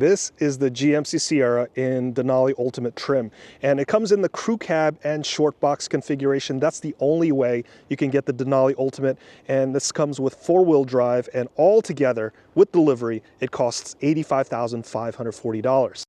This is the GMC Sierra in Denali Ultimate trim, and it comes in the crew cab and short box configuration. That's the only way you can get the Denali Ultimate, and this comes with four-wheel drive, and all together with delivery it costs $85,540.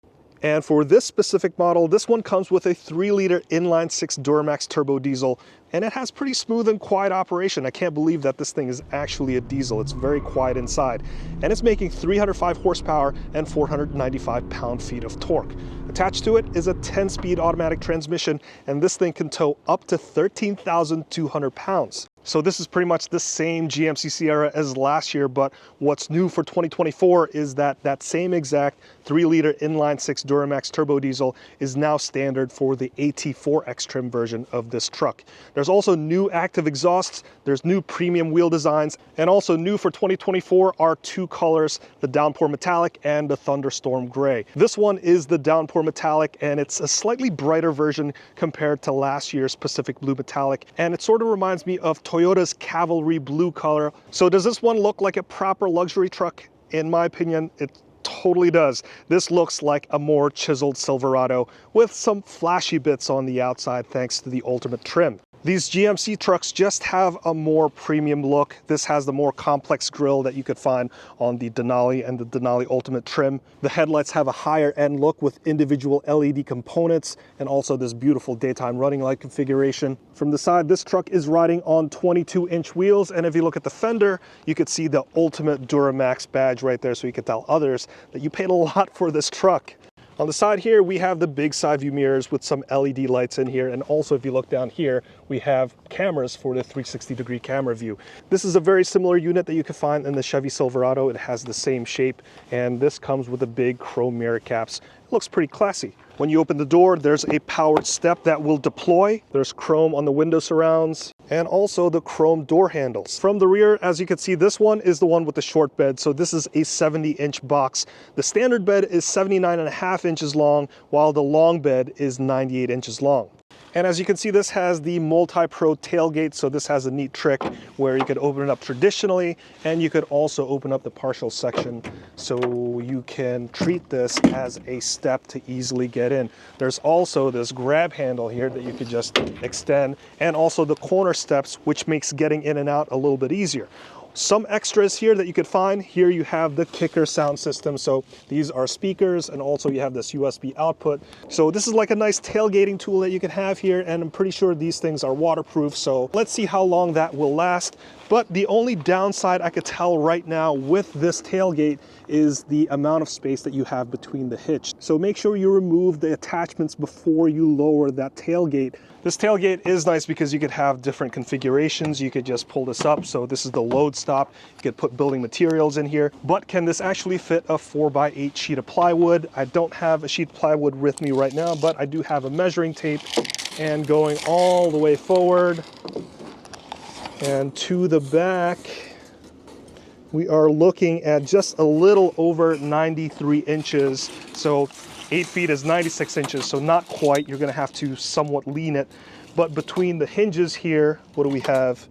And for this specific model, this one comes with a 3-liter inline-6 Duramax turbo diesel, and it has pretty smooth and quiet operation. I can't believe that this thing is actually a diesel. It's very quiet inside. And it's making 305 horsepower and 495 pound-feet of torque. Attached to it is a 10-speed automatic transmission, and this thing can tow up to 13,200 pounds. So this is pretty much the same GMC Sierra as last year, but what's new for 2024 is that that same exact 3-liter inline-6 Duramax turbo diesel is now standard for the AT4X trim version of this truck. There's also new active exhausts, there's new premium wheel designs, and also new for 2024 are two colors, the Downpour Metallic and the Thunderstorm Gray. This one is the Downpour Metallic, and it's a slightly brighter version compared to last year's Pacific Blue Metallic, and it sort of reminds me of Toyota's Cavalry Blue color. So does this one look like a proper luxury truck? In my opinion, it totally does. This looks like a more chiseled Silverado with some flashy bits on the outside thanks to the Ultimate trim. These GMC trucks just have a more premium look. This has the more complex grille that you could find on the Denali and the Denali Ultimate trim. The headlights have a higher end look with individual LED components and also this beautiful daytime running light configuration. From the side, this truck is riding on 22-inch wheels, and if you look at the fender, you could see the Ultimate Duramax badge right there, so you could tell others that you paid a lot for this truck. On the side here, we have the big side view mirrors with some LED lights in here, and also if you look down here, we have cameras for the 360-degree camera view. This is a very similar unit that you can find in the Chevy Silverado. It has the same shape, and this comes with the big chrome mirror caps. It looks pretty classy. When you open the door, there's a powered step that will deploy. There's chrome on the window surrounds and also the chrome door handles. From the rear, as you can see, this one is the one with the short bed. So this is a 70-inch box. The standard bed is 79.5 inches long, while the long bed is 98 inches long. And as you can see, this has the multi-pro tailgate, so this has a neat trick where you could open it up traditionally, and you could also open up the partial section so you can treat this as a step to easily get in. There's also this grab handle here that you could just extend, and also the corner steps, which makes getting in and out a little bit easier. Some extras here that you could find. Here you have the kicker sound system. So these are speakers, and also you have this USB output. So this is like a nice tailgating tool that you can have here, and I'm pretty sure these things are waterproof. So let's see how long that will last. But the only downside I could tell right now with this tailgate is the amount of space that you have between the hitch. So make sure you remove the attachments before you lower that tailgate. This tailgate is nice because you could have different configurations. You could just pull this up. So this is the load stop. You could put building materials in here. But can this actually fit a 4x8 sheet of plywood? I don't have a sheet of plywood with me right now, but I do have a measuring tape. And going all the way forward and to the back, we are looking at just a little over 93 inches. So 8 feet is 96 inches, so not quite. You're gonna have to somewhat lean it. But between the hinges here, what do we have?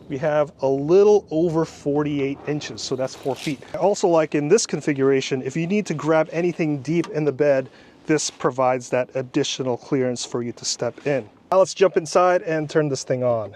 We have a little over 48 inches, so that's 4 feet. I also like in this configuration, if you need to grab anything deep in the bed, this provides that additional clearance for you to step in. Now let's jump inside and turn this thing on.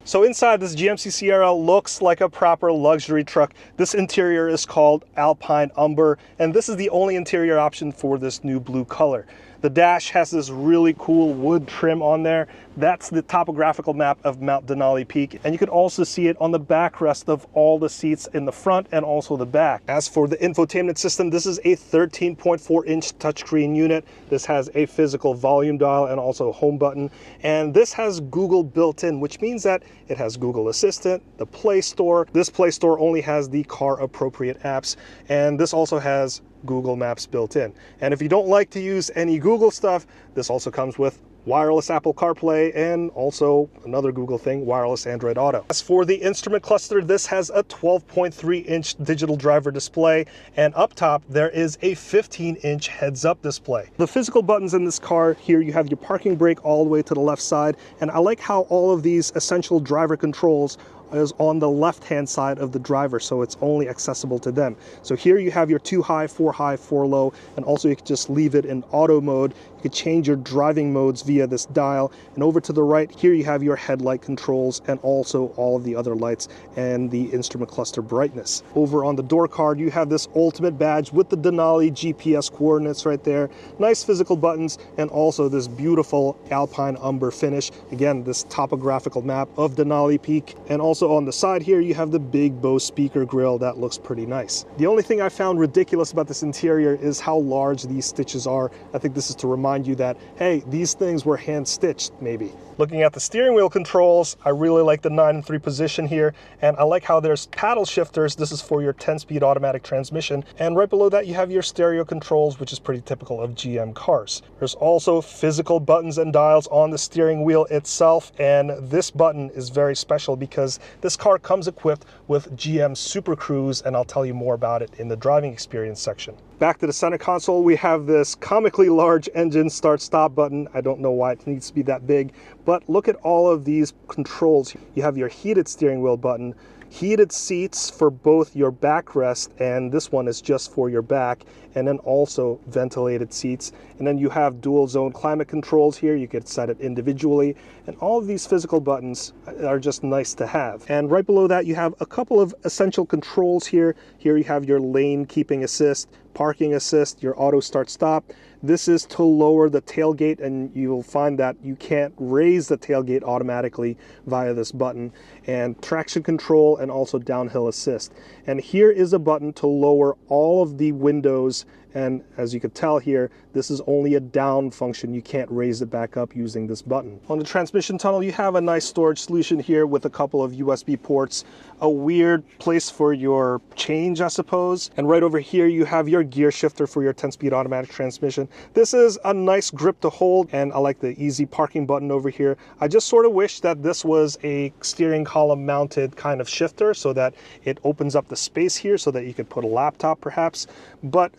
So inside, this GMC Sierra looks like a proper luxury truck. This interior is called Alpine Umber, and this is the only interior option for this new blue color. The dash has this really cool wood trim on there. That's the topographical map of Mount Denali Peak, and you can also see it on the backrest of all the seats in the front and also the back. As for the infotainment system, this is a 13.4-inch touchscreen unit. This has a physical volume dial and also a home button, and this has Google built in, which means that it has Google Assistant, the Play Store. This Play Store only has the car-appropriate apps, and this also has Google Maps built in. And if you don't like to use any Google stuff, this also comes with wireless Apple CarPlay, and also another Google thing, wireless Android Auto. As for the instrument cluster, this has a 12.3-inch digital driver display, and up top there is a 15-inch heads-up display. The physical buttons in this car, here you have your parking brake all the way to the left side, and I like how all of these essential driver controls is on the left-hand side of the driver, so it's only accessible to them. So here you have your 2 high, 4 low, and also you can just leave it in auto mode. You can change your driving modes via this dial, and over to the right here you have your headlight controls and also all of the other lights and the instrument cluster brightness. Over on the door card you have this ultimate badge with the Denali GPS coordinates right there. Nice physical buttons, and also this beautiful alpine umber finish. Again, this topographical map of Denali Peak, and also on the side here you have the big Bose speaker grille that looks pretty nice. The only thing I found ridiculous about this interior is how large these stitches are. I think this is to remind you that, hey, these things were hand stitched maybe. Looking at the steering wheel controls, I really like the 9 and 3 position here, and I like how there's paddle shifters. This is for your 10-speed automatic transmission, and right below that you have your stereo controls, which is pretty typical of GM cars. There's also physical buttons and dials on the steering wheel itself, and this button is very special because this car comes equipped with GM Supercruise, and I'll tell you more about it in the driving experience section. Back to the center console, we have this comically large engine start-stop button. I don't know why it needs to be that big, but look at all of these controls. You have your heated steering wheel button, heated seats for both your backrest, and this one is just for your back, and then also ventilated seats. And then you have dual zone climate controls here. You can set it individually, and all of these physical buttons are just nice to have. And right below that you have a couple of essential controls here. Here you have your lane keeping assist, parking assist, your auto start stop. This is to lower the tailgate, and you'll find that you can't raise the tailgate automatically via this button, and traction control and also downhill assist. And here is a button to lower all of the windows, and as you can tell here, this is only a down function. You can't raise it back up using this button. On the transmission tunnel, you have a nice storage solution here with a couple of USB ports, a weird place for your change, I suppose. And right over here, you have your gear shifter for your 10-speed automatic transmission. This is a nice grip to hold, and I like the easy parking button over here. I just sort of wish that this was a steering column mounted kind of shifter so that it opens up the space here so that you could put a laptop perhaps. But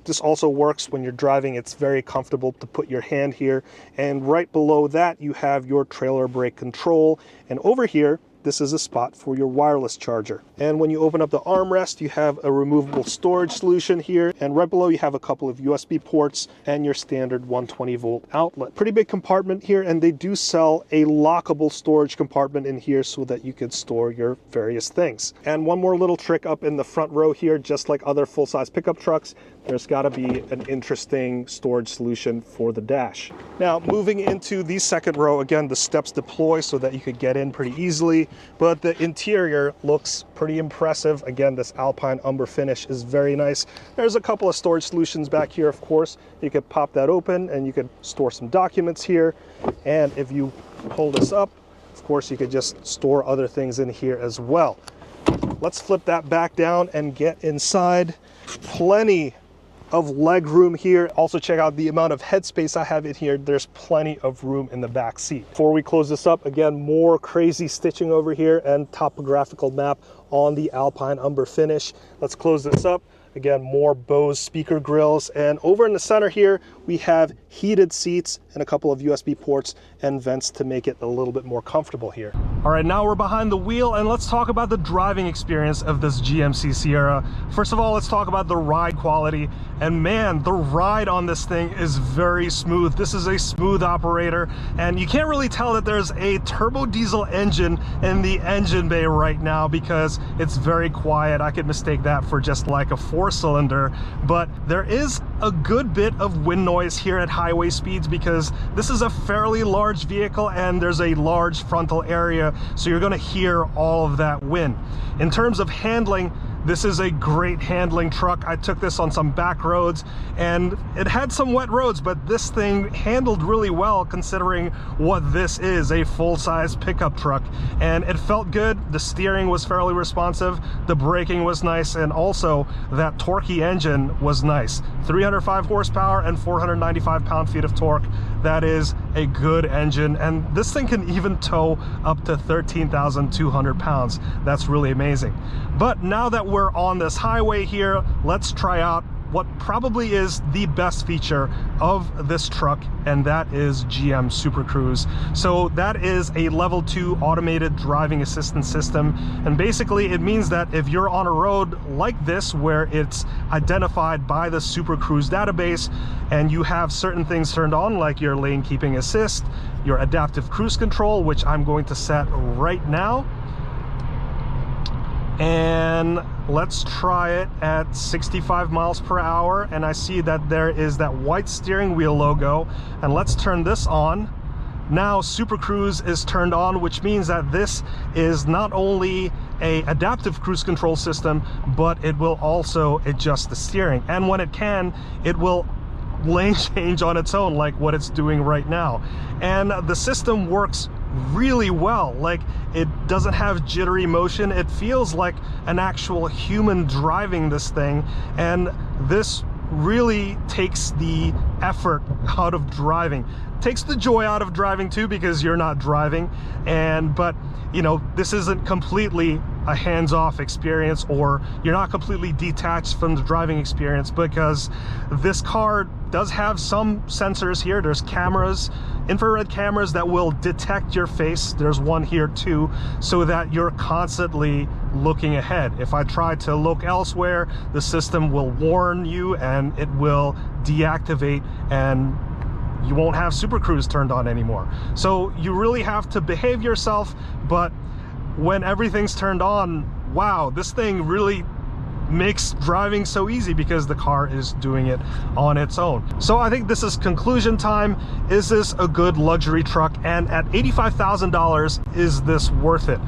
this also works when you're driving. It's very comfortable to put your hand here. And right below that, you have your trailer brake control. And over here, this is a spot for your wireless charger. And when you open up the armrest, you have a removable storage solution here. And right below, you have a couple of USB ports and your standard 120-volt outlet. Pretty big compartment here, and they do sell a lockable storage compartment in here so that you could store your various things. And one more little trick up in the front row here, just like other full-size pickup trucks, there's got to be an interesting storage solution for the dash. Now, moving into the second row, again, the steps deploy so that you could get in pretty easily, but the interior looks pretty impressive. Again, this alpine umber finish is very nice. There's a couple of storage solutions back here, of course. You could pop that open and you could store some documents here. And if you pull this up, of course, you could just store other things in here as well. Let's flip that back down and get inside. Plenty of leg room here. Also check out the amount of headspace I have in here. There's plenty of room in the back seat. Before we close this up, again, more crazy stitching over here and topographical map on the alpine umber finish. Let's close this up. Again, more Bose speaker grills, and over in the center here we have heated seats and a couple of USB ports and vents to make it a little bit more comfortable here. All right, now we're behind the wheel, and let's talk about the driving experience of this GMC Sierra. First of all, let's talk about the ride quality, and man, the ride on this thing is very smooth. This is a smooth operator, and you can't really tell that there's a turbo diesel engine in the engine bay right now because it's very quiet. I could mistake that for just like a 4-cylinder, but there is a good bit of wind noise here at highway speeds because this is a fairly large vehicle and there's a large frontal area, so you're going to hear all of that wind. In terms of handling, this is a great handling truck. I took this on some back roads and it had some wet roads, but this thing handled really well considering what this is, a full-size pickup truck. And it felt good. The steering was fairly responsive. The braking was nice. And also that torquey engine was nice. 305 horsepower and 495 pound-feet of torque. that is a good engine, and this thing can even tow up to 13,200 pounds. That's really amazing. But now that we're on this highway here, let's try out what probably is the best feature of this truck, and that is GM Supercruise. So that is a level 2 automated driving assistance system, and basically it means that if you're on a road like this where it's identified by the Supercruise database and you have certain things turned on, like your lane keeping assist, your adaptive cruise control, which I'm going to set right now, and let's try it at 65 miles per hour, and I see that there is that white steering wheel logo, and let's turn this on. Now Supercruise is turned on, which means that this is not only a adaptive cruise control system, but it will also adjust the steering, and when it can, it will lane change on its own, like what it's doing right now. And the system works really well. Like, it doesn't have jittery motion. It feels like an actual human driving this thing, and this really takes the effort out of driving. Takes the joy out of driving too, because you're not driving, but you know, this isn't completely a hands-off experience, or you're not completely detached from the driving experience, because this car does have some sensors here. There's cameras, infrared cameras that will detect your face. There's one here too, so that you're constantly looking ahead. If I try to look elsewhere, the system will warn you and it will deactivate, and you won't have Supercruise turned on anymore. So you really have to behave yourself, but when everything's turned on, wow, this thing really makes driving so easy because the car is doing it on its own. So I think this is conclusion time. Is this a good luxury truck? And at $85,000, is this worth it?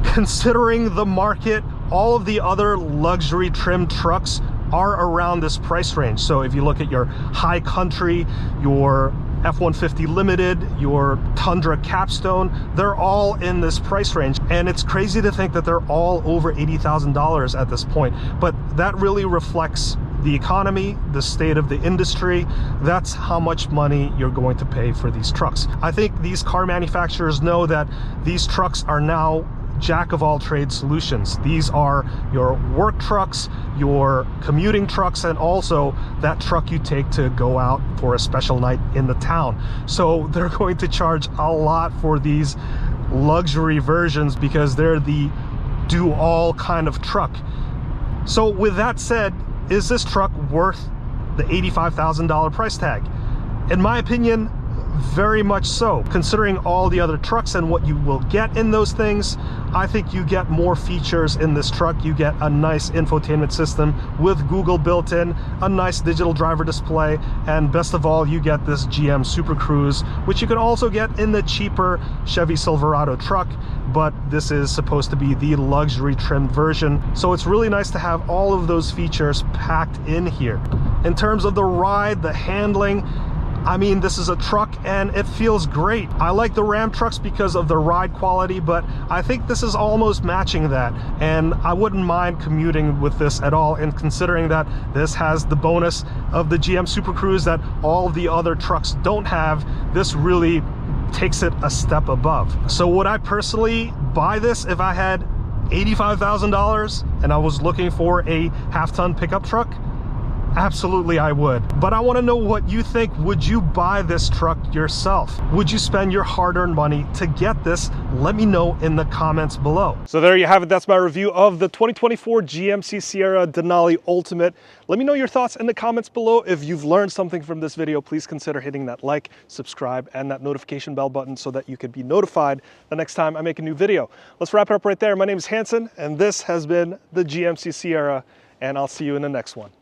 Considering the market, all of the other luxury trim trucks are around this price range. So if you look at your High Country, your F-150 Limited, your Tundra Capstone, they're all in this price range. And it's crazy to think that they're all over $80,000 at this point. But that really reflects the economy, the state of the industry. That's how much money you're going to pay for these trucks. I think these car manufacturers know that these trucks are now jack of all trade solutions. These are your work trucks, your commuting trucks, and also that truck you take to go out for a special night in the town. So they're going to charge a lot for these luxury versions because they're the do-all kind of truck. So with that said, is this truck worth the $85,000 price tag? In my opinion, very much so. Considering all the other trucks and what you will get in those things, I think you get more features in this truck. You get a nice infotainment system with Google built in, a nice digital driver display, and best of all, you get this GM Supercruise, which you can also get in the cheaper Chevy Silverado truck, but this is supposed to be the luxury trimmed version. So it's really nice to have all of those features packed in here. In terms of the ride, the handling, I mean, this is a truck and it feels great. I like the Ram trucks because of the ride quality, but I think this is almost matching that. And I wouldn't mind commuting with this at all. And considering that this has the bonus of the GM Supercruise that all the other trucks don't have, this really takes it a step above. So would I personally buy this if I had $85,000 and I was looking for a half-ton pickup truck? Absolutely I would. But I want to know what you think. Would you buy this truck yourself? Would you spend your hard-earned money to get this? Let me know in the comments below. So there you have it. That's my review of the 2024 GMC Sierra Denali Ultimate. Let me know your thoughts in the comments below. If you've learned something from this video, please consider hitting that like, subscribe, and that notification bell button so that you can be notified the next time I make a new video. Let's wrap it up right there. My name is Hanson, and this has been the GMC Sierra, and I'll see you in the next one.